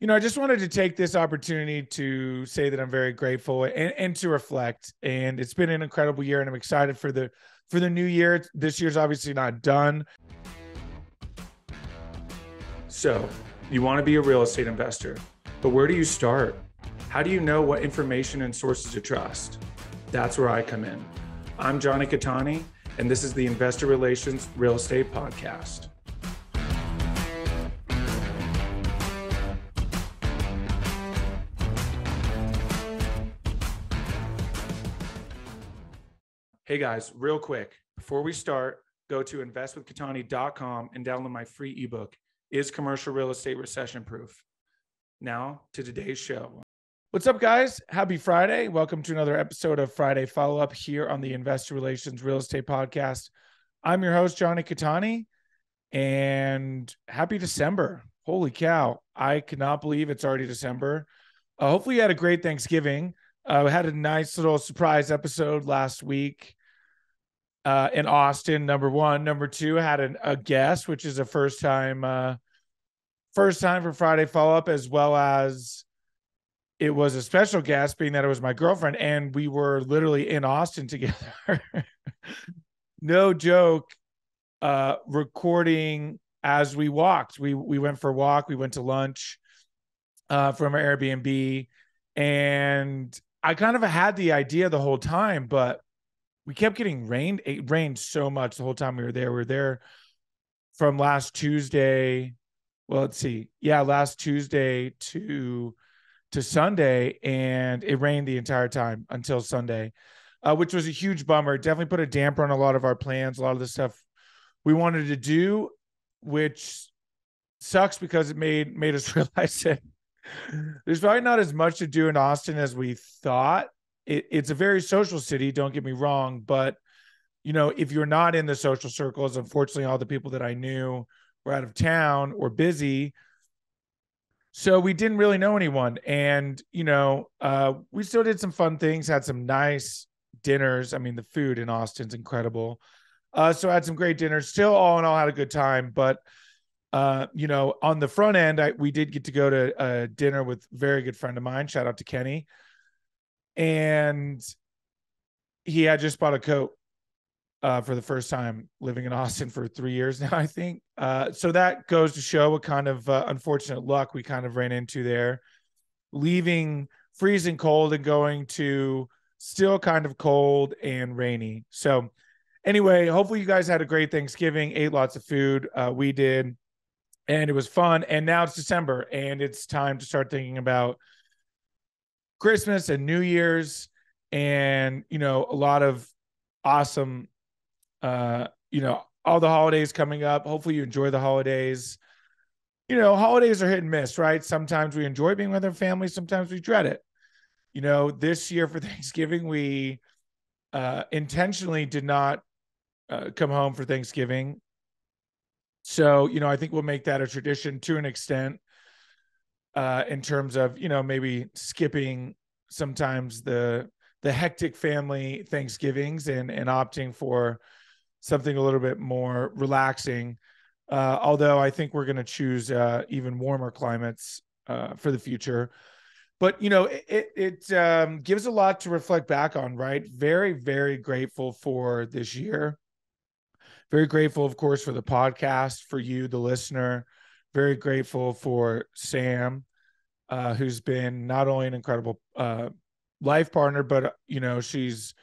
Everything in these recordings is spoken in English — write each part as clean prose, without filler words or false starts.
I just wanted to take this opportunity to say that I'm very grateful and to reflect. And it's been an incredible year, and I'm excited for the new year. This year's obviously not done. So, you want to be a real estate investor, but where do you start? How do you know what information and sources to trust? That's where I come in. I'm Jonny Catani, and this is the Investor Relations Real Estate Podcast. Hey guys, real quick, before we start, go to investwithkatani.com and download my free ebook, Is Commercial Real Estate Recession Proof? Now to today's show. What's up, guys? Happy Friday. Welcome to another episode of Friday Follow-Up here on the Investor Relations Real Estate Podcast. I'm your host, Jonny Catani, and happy December. Holy cow. I cannot believe it's already December. Hopefully you had a great Thanksgiving. We had a nice little surprise episode last week in Austin, number one. Number two, had a guest, which is a first time for Friday Follow-Up, as well as it was a special guest, being that it was my girlfriend, and we were literally in Austin together. No joke. Recording as we walked. We went for a walk. We went to lunch from our Airbnb, and I kind of had the idea the whole time, but we kept getting rained. It rained so much the whole time we were there. We were there from last Tuesday. Well, let's see. Yeah, last Tuesday to Sunday, and it rained the entire time until Sunday, which was a huge bummer. It definitely put a damper on a lot of our plans, a lot of the stuff we wanted to do, which sucks because it made us realize that there's probably not as much to do in Austin as we thought. It's a very social city, don't get me wrong, but if you're not in the social circles, unfortunately, all the people that I knew were out of town or busy. So we didn't really know anyone. And, we still did some fun things, had some nice dinners. I mean, the food in Austin's incredible. So I had some great dinners. Still, all in all, had a good time. But, on the front end, we did get to go to a dinner with a very good friend of mine. Shout out to Kenny. And he had just bought a coat for the first time, living in Austin for 3 years now, I think. So that goes to show what kind of unfortunate luck we kind of ran into there, leaving freezing cold and going to still kind of cold and rainy. So anyway, hopefully you guys had a great Thanksgiving, ate lots of food. We did, and it was fun. And now it's December, and it's time to start thinking about Christmas and New Year's, and a lot of awesome all the holidays coming up. Hopefully you enjoy the holidays. Holidays are hit and miss, right? Sometimes we enjoy being with our family, sometimes we dread it. This year for Thanksgiving, we intentionally did not come home for Thanksgiving. So, I think we'll make that a tradition to an extent, in terms of, maybe skipping sometimes the hectic family Thanksgivings and opting for something a little bit more relaxing. Although I think we're going to choose even warmer climates for the future. But, it gives a lot to reflect back on, right? Very, very grateful for this year. Very grateful, of course, for the podcast, for you, the listener. Very grateful for Sam, who's been not only an incredible life partner, but, she's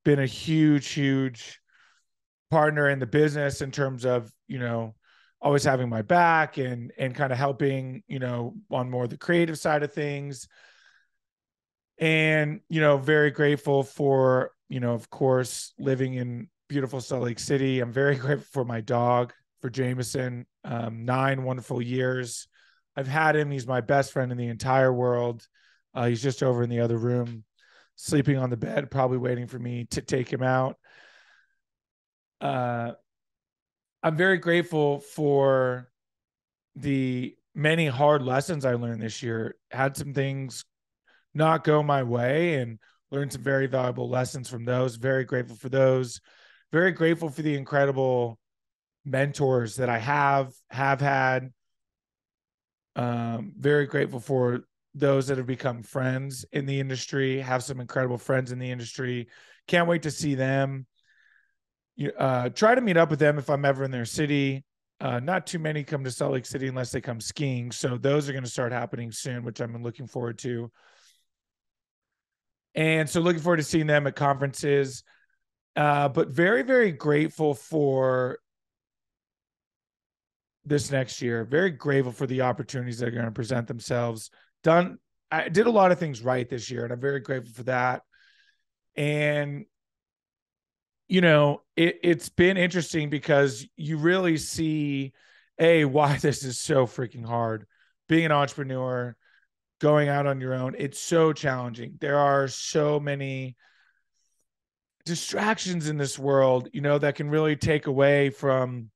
been a huge, huge partner in the business in terms of, always having my back and kind of helping, on more the creative side of things. And, very grateful for, of course, living in beautiful Salt Lake City. I'm very grateful for my dog, for Jameson. 9 wonderful years I've had him. He's my best friend in the entire world. He's just over in the other room, sleeping on the bed, probably waiting for me to take him out. I'm very grateful for the many hard lessons I learned this year. Had some things not go my way and learned some very valuable lessons from those. Very grateful for those. Very grateful for the incredible mentors that I have had. Very grateful for those that have become friends in the industry, have some incredible friends in the industry. Can't wait to see them. Try to meet up with them if I'm ever in their city. Not too many come to Salt Lake City unless they come skiing. So those are going to start happening soon, which I'm looking forward to. And so looking forward to seeing them at conferences. But very, very grateful for this next year. Very grateful for the opportunities that are going to present themselves. I did a lot of things right this year, and I'm very grateful for that. And it's been interesting because you really see why this is so freaking hard. Being an entrepreneur, going out on your own, it's so challenging. There are so many distractions in this world, that can really take away from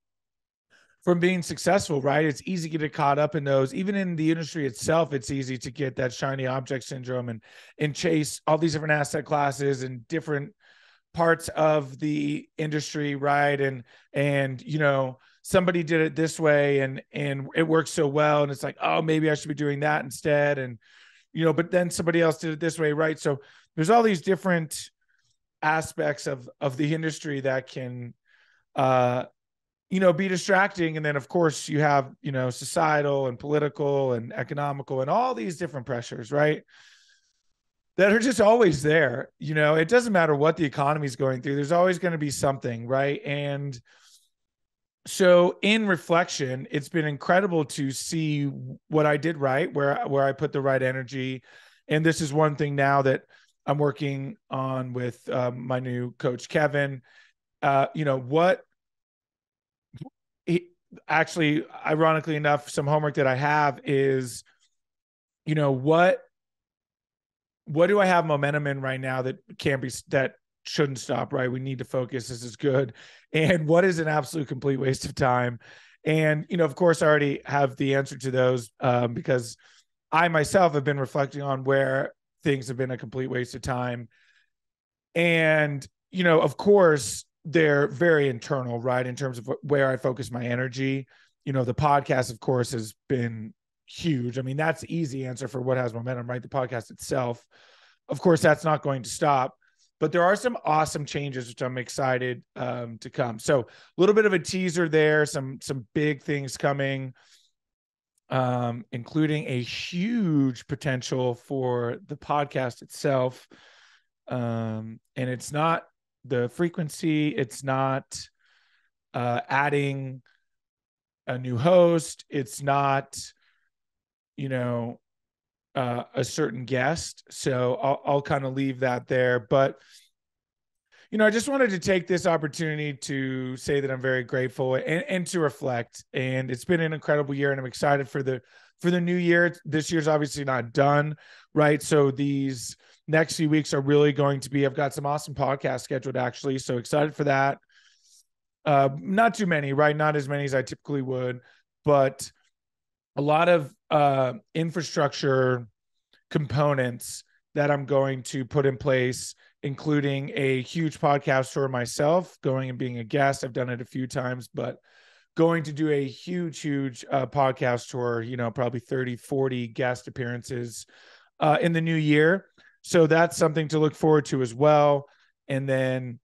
being successful, right? It's easy to get caught up in those. Even in the industry itself, it's easy to get that shiny object syndrome and chase all these different asset classes and different parts of the industry, right? And somebody did it this way and it works so well, and it's like, oh, maybe I should be doing that instead. And but then somebody else did it this way, right? So there's all these different aspects of the industry that can be distracting. And then of course you have, societal and political and economical and all these different pressures, right? That are just always there. It doesn't matter what the economy is going through. There's always going to be something, right? And so in reflection, it's been incredible to see what I did right, where I put the right energy. And this is one thing now that I'm working on with my new coach, Kevin. What he actually, ironically enough, some homework that I have is, what do I have momentum in right now that shouldn't stop, right? We need to focus. This is good. And what is an absolute complete waste of time? And, of course, I already have the answer to those because I myself have been reflecting on where things have been a complete waste of time. And, of course, they're very internal, right? In terms of where I focus my energy. The podcast, of course, has been huge. I mean, that's the easy answer for what has momentum, right? The podcast itself. Of course, that's not going to stop, but there are some awesome changes, which I'm excited to come. So a little bit of a teaser there, some big things coming, including a huge potential for the podcast itself. And it's not the frequency, it's not adding a new host, it's not a certain guest. So I'll kind of leave that there. But, I just wanted to take this opportunity to say that I'm very grateful and to reflect. And it's been an incredible year, and I'm excited for the new year. This year's obviously not done, right? So these next few weeks are really going to be, I've got some awesome podcasts scheduled actually. So excited for that. Not too many, right? Not as many as I typically would, but a lot of infrastructure components that I'm going to put in place, including a huge podcast tour myself, going and being a guest. I've done it a few times, but going to do a huge podcast tour, probably 30, 40 guest appearances in the new year. So that's something to look forward to as well. And then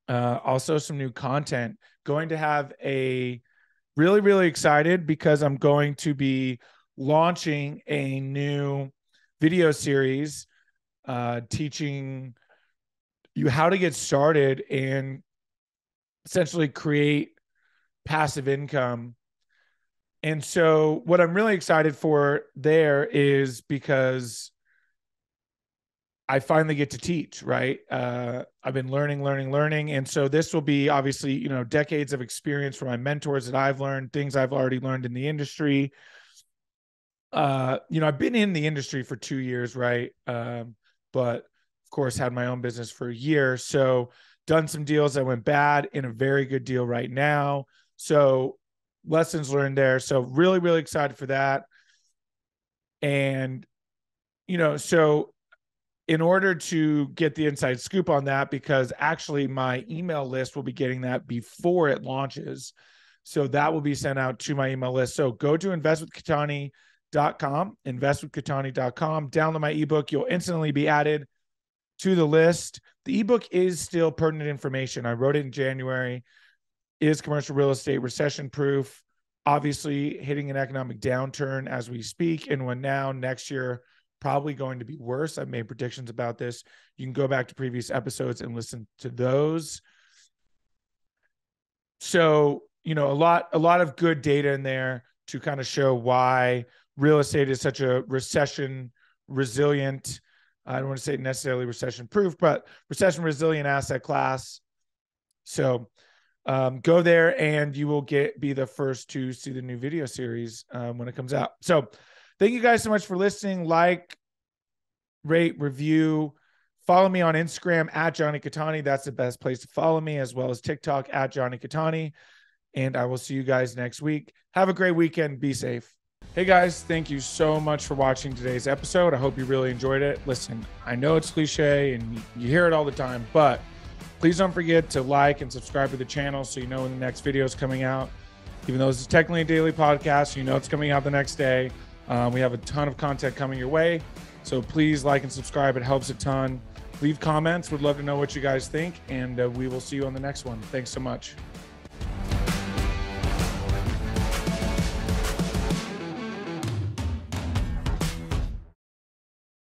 also some new content. Going to have a really, really excited because I'm going to be launching a new video series teaching you how to get started and essentially create passive income. And so what I'm really excited for there is because I finally get to teach, right? I've been learning. And so this will be obviously, decades of experience from my mentors that I've learned, things I've already learned in the industry. I've been in the industry for 2 years, right? But of course had my own business for a year. So done some deals that went bad, in a very good deal right now. So lessons learned there. So really, really excited for that. And, so in order to get the inside scoop on that, because actually my email list will be getting that before it launches. So that will be sent out to my email list. So go to investwithkatani.com investwithkatani.com. Download my ebook. You'll instantly be added to the list. The ebook is still pertinent information. I wrote it in January. Is commercial real estate recession proof? Obviously hitting an economic downturn as we speak. And when now next year, probably going to be worse. I've made predictions about this. You can go back to previous episodes and listen to those. So, you know, a lot of good data in there to kind of show why real estate is such a recession resilient, I don't want to say necessarily recession proof, but recession resilient asset class. So go there and you will be the first to see the new video series when it comes out. So thank you guys so much for listening. Like, rate, review. Follow me on Instagram at Jonny Cattani. That's the best place to follow me, as well as TikTok at Jonny Cattani. And I will see you guys next week. Have a great weekend. Be safe. Hey guys, thank you so much for watching today's episode. I hope you really enjoyed it. Listen, I know it's cliche and you hear it all the time, but please don't forget to like and subscribe to the channel so you know when the next video is coming out. Even though this is technically a daily podcast, you know it's coming out the next day. We have a ton of content coming your way. So please like and subscribe. It helps a ton. Leave comments. Would love to know what you guys think. And we will see you on the next one. Thanks so much.